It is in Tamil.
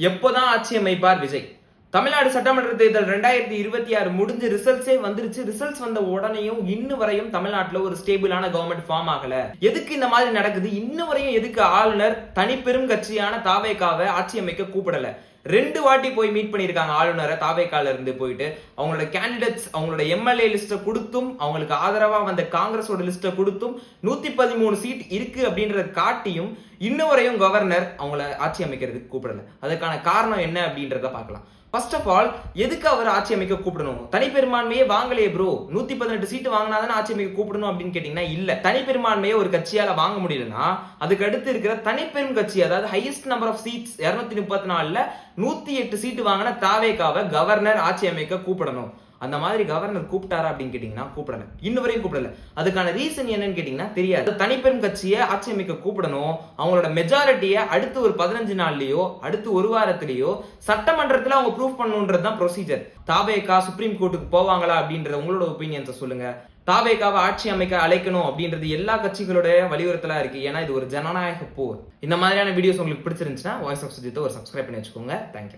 எப்போதான் ஆட்சி அமைப்பார் விஜய்? தமிழ்நாடு சட்டமன்ற தேர்தல் 2026 முடிஞ்சு ரிசல்ட்ஸே வந்துருச்சு. ரிசல்ட்ஸ் வந்த உடனேயும் இன்னும் வரையும் தமிழ்நாட்டுல ஒரு ஸ்டேபிளான கவர்மெண்ட் ஃபார்ம் ஆகல. எதுக்கு இந்த மாதிரி நடக்குது? இன்னும் வரையும் எதுக்கு ஆளுநர் தனிப்பெரும் கட்சியான தாவேகாவை ஆட்சி அமைக்க கூப்பிடல? 2 வாட்டி போய் மீட் பண்ணியிருக்காங்க ஆளுநரை. தாவேகால இருந்து போயிட்டு அவங்களோட கேண்டிடேட்ஸ், அவங்களோட எம்எல்ஏ லிஸ்ட்டை கொடுத்தும், அவங்களுக்கு ஆதரவா வந்த காங்கிரஸோட லிஸ்ட்டை கொடுத்தும் 113 சீட் இருக்கு அப்படின்றத காட்டியும் இன்னும் வரையும் கவர்னர் அவங்கள ஆட்சி அமைக்கிறதுக்கு கூப்பிடல. அதுக்கான காரணம் என்ன அப்படின்றத பார்க்கலாம். ஃபர்ஸ்ட் ஆஃப் ஆல், எதுக்கு அவர் ஆட்சி அமைக்க கூப்பிடணும்? தனிப்பெரும்பான்மையே வாங்கலையே ப்ரோ, 118 சீட்டு வாங்கினாதானே ஆட்சி அமைக்க கூப்பிடணும் அப்படின்னு கேட்டீங்கன்னா இல்ல. தனிப்பெரும்பான்மையை ஒரு கட்சியால வாங்க முடியலன்னா அதுக்கு அடுத்து இருக்கிற தனிப்பெரும் கட்சி, அதாவது ஹையஸ்ட் நம்பர் ஆஃப் சீட்ஸ் 234ல 108 சீட்டு வாங்கின தாவேகாவை கவர்னர் ஆட்சி அமைக்க கூப்பிடணும். அந்த மாதிரி கவர்னர் கூப்பிட்டாரா அப்படின்னு கேட்டீங்கன்னா கூப்பிடல. இன்னும் வரையும் கூப்பிடல. அதுக்கான ரீசன் என்னன்னு கேட்டீங்கன்னா தெரியாது. தனிப்பெரும் கட்சியை ஆட்சி அமைக்க கூப்பிடணும். அவங்களோட மெஜாரிட்டியை அடுத்து ஒரு 15 நாள்லயோ அடுத்து ஒரு வாரத்திலேயோ சட்டமன்றத்தில் அவங்க ப்ரூவ் பண்ணணுன்றது தான் ப்ரொசீஜர். தாவேகா சுப்ரீம் கோர்ட்டுக்கு போவாங்களா அப்படின்றத உங்களோட ஒப்பீனியன்ஸை சொல்லுங்க. தாவேகாவை ஆட்சி அமைக்க அழைக்கணும் அப்படின்றது எல்லா கட்சிகளோட வலியுறுத்தலா இருக்கு. ஏன்னா இது ஒரு ஜனநாயக போர். இந்த மாதிரியான வீடியோஸ் உங்களுக்கு பிடிச்சிருந்துச்சுன்னா வாய்ஸ் ஆஃப் சுஜித்தை ஒரு சப்ஸ்கிரைப் பண்ணி வச்சுக்கோங்க. தேங்க்யூ.